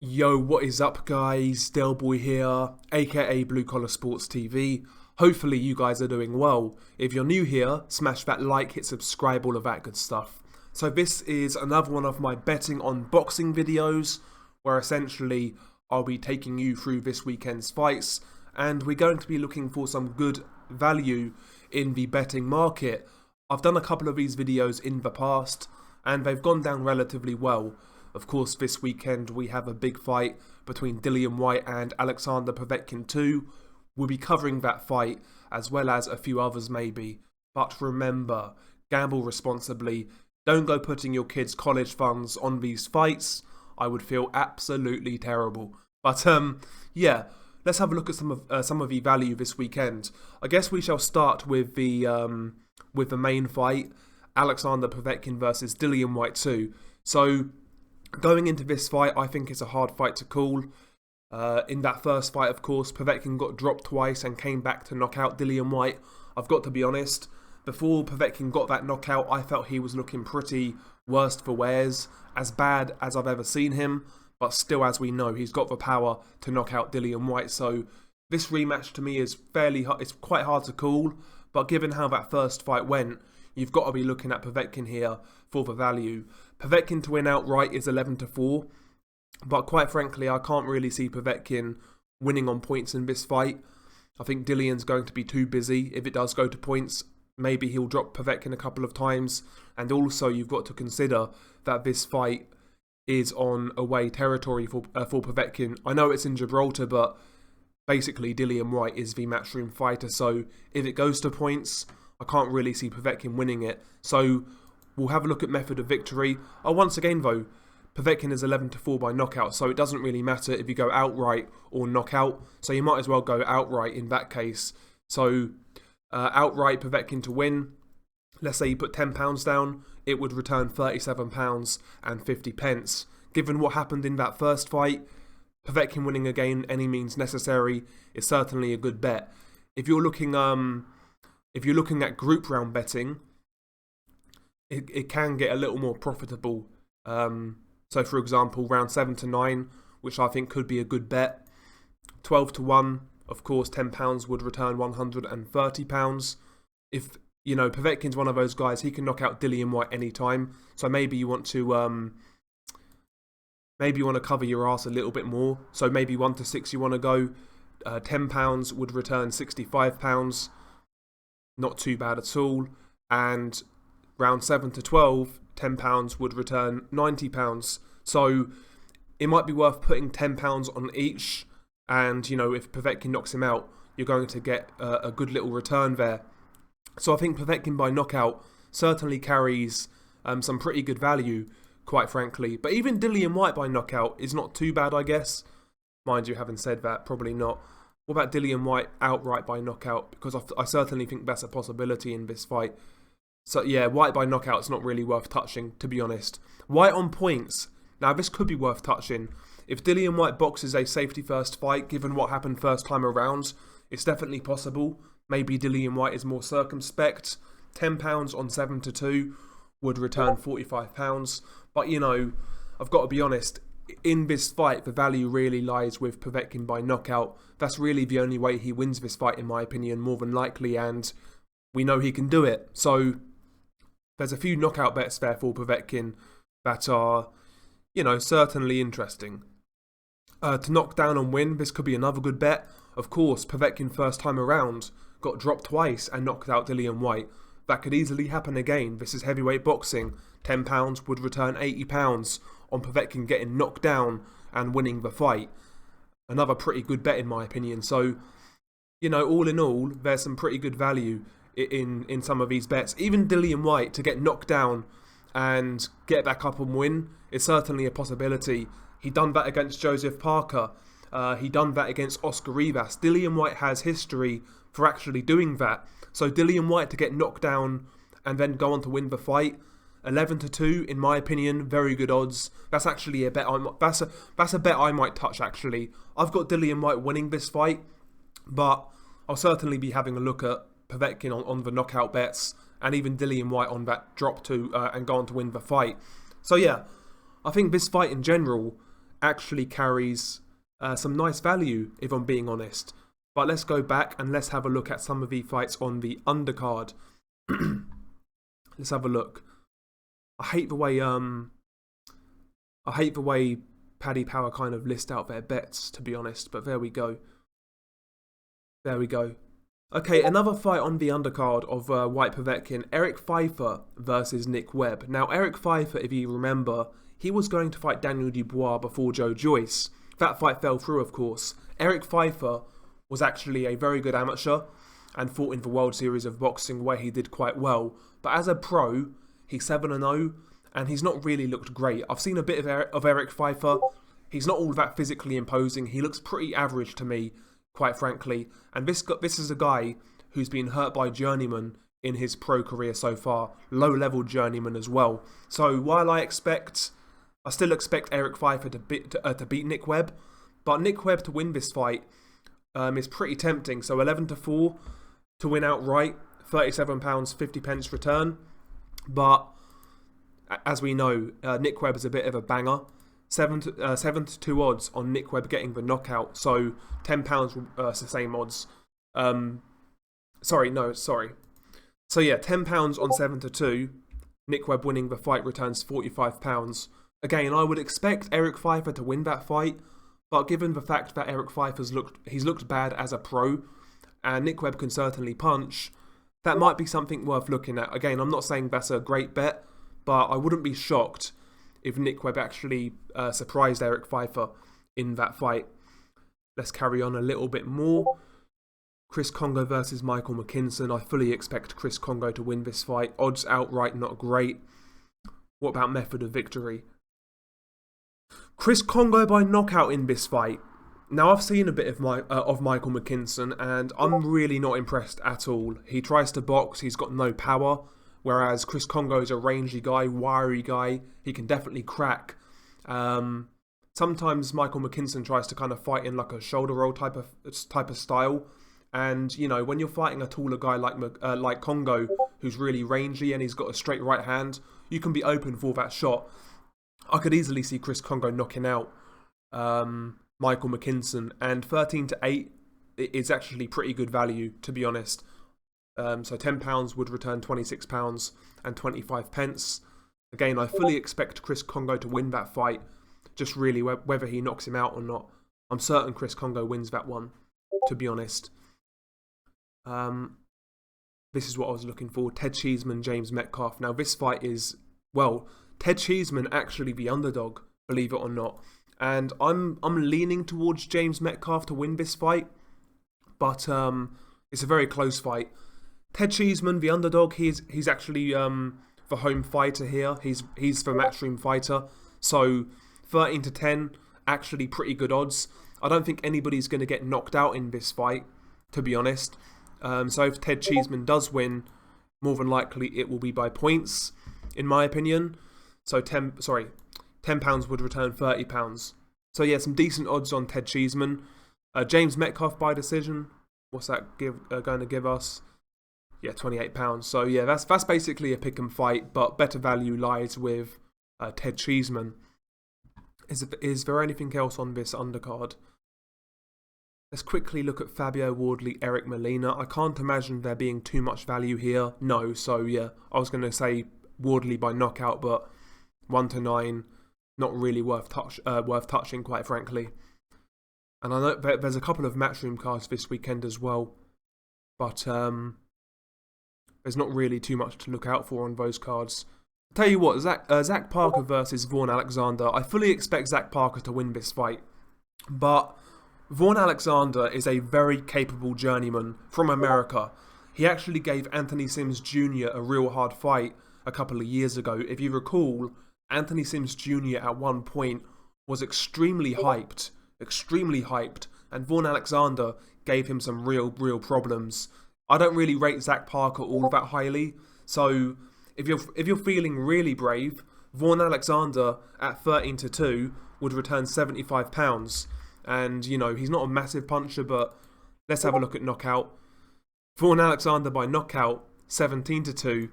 Yo, what is up guys? Delboy here, aka Blue Collar Sports TV. Hopefully you guys are doing well. If you're new here, smash that like, hit subscribe, all of that good stuff. So this is another one of my betting on boxing videos, where essentially I'll be taking you through this weekend's fights, and we're going to be looking for some good value in the betting market. I've done a couple of these videos in the past, and they've gone down relatively well. Of course, this weekend we have a big fight between Dillian Whyte and Alexander Povetkin 2. We'll be covering that fight, as well as a few others maybe. But remember, gamble responsibly. Don't go putting your kids' college funds on these fights. I would feel absolutely terrible. But yeah, let's have a look at some of the value this weekend. I guess we shall start with the main fight, Alexander Povetkin versus Dillian Whyte 2. So, going into this fight, I think it's a hard fight to call. In that first fight, of course, Povetkin got dropped twice and came back to knock out Dillian Whyte. I've got to be honest, before Povetkin got that knockout, I felt he was looking pretty worst for wears, as bad as I've ever seen him, but still, as we know, he's got the power to knock out Dillian Whyte. So this rematch to me is it's quite hard to call, but given how that first fight went, you've got to be looking at Povetkin here for the value. Povetkin to win outright is 11-4, but quite frankly, I can't really see Povetkin winning on points in this fight. I think Dillian's going to be too busy. If it does go to points, maybe he'll drop Povetkin a couple of times. And also, you've got to consider that this fight is on away territory for Povetkin. I know it's in Gibraltar, but basically Dillian Whyte is the matchroom fighter. So if it goes to points, I can't really see Povetkin winning it. So we'll have a look at method of victory. Once again though, Povetkin is 11-4 by knockout, so it doesn't really matter if you go outright or knockout. So you might as well go outright in that case. So outright Povetkin to win. Let's say you put £10 down, it would return £37.50. Given what happened in that first fight, Povetkin winning again any means necessary is certainly a good bet. If you're looking at group round betting, it can get a little more profitable. So for example, round 7 to 9, which I think could be a good bet. 12 to 1, of course, £10 would return £130. If you know Povetkin's one of those guys, he can knock out Dillian Whyte anytime. So maybe you want to cover your ass a little bit more. So maybe 1 to 6 you want to go. £10 would return £65. Not too bad at all. And round 7 to 12, £10 would return £90. So it might be worth putting £10 on each. And, you know, if Povetkin knocks him out, you're going to get a good little return there. So I think Povetkin by knockout certainly carries some pretty good value, quite frankly. But even Dillian Whyte by knockout is not too bad, I guess. Mind you, having said that, probably not. What about Dillian Whyte outright by knockout? Because I certainly think that's a possibility in this fight. So yeah, Whyte by knockout's not really worth touching, to be honest. Whyte on points. Now this could be worth touching. If Dillian Whyte boxes a safety first fight, given what happened first time around, it's definitely possible. Maybe Dillian Whyte is more circumspect. £10 on 7 to 2 would return £45. But you know, I've got to be honest, in this fight, the value really lies with Povetkin by knockout. That's really the only way he wins this fight, in my opinion, more than likely, and we know he can do it. So there's a few knockout bets there for Povetkin that are, you know, certainly interesting. To knock down and win, this could be another good bet. Of course, Povetkin first time around got dropped twice and knocked out Dillian Whyte. That could easily happen again. This is heavyweight boxing. £10 would return £80 on Povetkin getting knocked down and winning the fight. Another pretty good bet in my opinion. So, you know, all in all, there's some pretty good value in some of these bets. Even Dillian Whyte to get knocked down and get back up and win is certainly a possibility. He done that against Joseph Parker. He done that against Oscar Rivas. Dillian Whyte has history for actually doing that. So Dillian Whyte to get knocked down and then go on to win the fight, 11-2 in my opinion, very good odds. That's actually a bet. That's a bet I might touch actually. I've got Dillian Whyte winning this fight, but I'll certainly be having a look at Povetkin on the knockout bets, and even Dillian Whyte on that drop to and go on to win the fight. So yeah, I think this fight in general, actually carries some nice value, if I'm being honest. But let's go back and let's have a look at some of the fights on the undercard. Let's have a look. I hate the way Paddy Power kind of list out their bets, to be honest, but there we go. There we go. Okay, another fight on the undercard of Whyte Povetkin, Eric Pfeiffer versus Nick Webb. Now, Eric Pfeiffer, if you remember, he was going to fight Daniel Dubois before Joe Joyce. That fight fell through, of course. Eric Pfeiffer was actually a very good amateur and fought in the World Series of Boxing where he did quite well. But as a pro, he's 7-0 and he's not really looked great. I've seen a bit of Eric Pfeiffer. He's not all that physically imposing. He looks pretty average to me, quite frankly. And this is a guy who's been hurt by journeyman in his pro career so far. Low-level journeyman as well. So while I still expect Eric Pfeiffer to beat Nick Webb, but Nick Webb to win this fight is pretty tempting. So 11-4 to win outright, £37.50 return. But as we know, Nick Webb is a bit of a banger. 7-2 odds on Nick Webb getting the knockout. So £10 the same odds. Sorry. So yeah, £10 on 7-2. Nick Webb winning the fight returns £45. Again, I would expect Eric Pfeiffer to win that fight, but given the fact that Eric Pfeiffer's looked bad as a pro, and Nick Webb can certainly punch, that might be something worth looking at. Again, I'm not saying that's a great bet, but I wouldn't be shocked if Nick Webb actually surprised Eric Pfeiffer in that fight. Let's carry on a little bit more. Chris Congo versus Michael McKinson. I fully expect Chris Congo to win this fight. Odds outright not great. What about method of victory? Chris Congo by knockout in this fight. Now, I've seen a bit of Michael McKinson, and I'm really not impressed at all. He tries to box, he's got no power, whereas Chris Congo is a rangy guy, wiry guy. He can definitely crack. Sometimes Michael McKinson tries to kind of fight in like a shoulder roll type of style, and you know, when you're fighting a taller guy like Congo, who's really rangy and he's got a straight right hand, you can be open for that shot. I could easily see Chris Congo knocking out Michael McKinson, and 13-8 is actually pretty good value, to be honest. So £10 would return £26 and 25 pence. Again, I fully expect Chris Congo to win that fight, just really whether he knocks him out or not. I'm certain Chris Congo wins that one, to be honest. This is what I was looking for. Ted Cheeseman, James Metcalfe. Now this fight is, well, Ted Cheeseman actually the underdog, believe it or not. And I'm leaning towards James Metcalfe to win this fight. But it's a very close fight. Ted Cheeseman, the underdog, he's actually the home fighter here. He's the Matchroom fighter. So 13-10, actually pretty good odds. I don't think anybody's going to get knocked out in this fight, to be honest. So if Ted Cheeseman does win, more than likely it will be by points, in my opinion. So £10 would return £30. So yeah, some decent odds on Ted Cheeseman. James Metcalfe by decision. What's that going to give us? Yeah, £28. So yeah, that's basically a pick and fight, but better value lies with Ted Cheeseman. Is there anything else on this undercard? Let's quickly look at Fabio Wardley, Eric Molina. I can't imagine there being too much value here. No, so yeah, I was going to say Wardley by knockout, but 1-9, not really worth touching, quite frankly. And I know there's a couple of Matchroom cards this weekend as well, but there's not really too much to look out for on those cards. I'll tell you what, Zack Parker versus Vaughn Alexander. I fully expect Zack Parker to win this fight, but Vaughn Alexander is a very capable journeyman from America. He actually gave Anthony Sims Jr. a real hard fight a couple of years ago. If you recall, Anthony Sims Jr. at one point was extremely hyped, and Vaughn Alexander gave him some real problems. I don't really rate Zack Parker all that highly, so if you're feeling really brave, Vaughn Alexander at 13-2 would return £75. And, you know, he's not a massive puncher, but let's have a look at knockout. Vaughn Alexander by knockout, 17-2,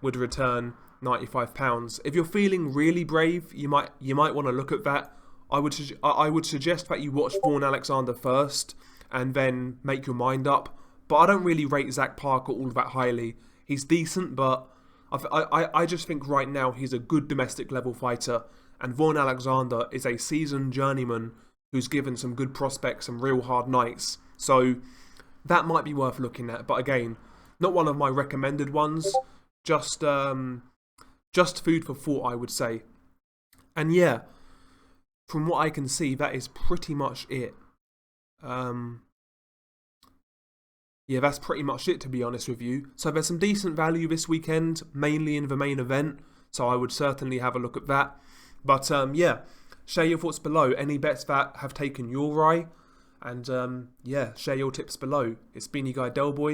would return £95. If you're feeling really brave, you might want to look at that. I would suggest that you watch Vaughn Alexander first and then make your mind up. But I don't really rate Zack Parker all that highly. He's decent, but I just think right now he's a good domestic level fighter, and Vaughn Alexander is a seasoned journeyman who's given some good prospects and real hard nights. So that might be worth looking at. But again, not one of my recommended ones. Just food for thought, I would say. And yeah, from what I can see, that is pretty much it. Yeah, that's pretty much it, to be honest with you. So there's some decent value this weekend, mainly in the main event. So I would certainly have a look at that. But yeah, share your thoughts below. Any bets that have taken your eye? And yeah, share your tips below. It's been your guy Delboy.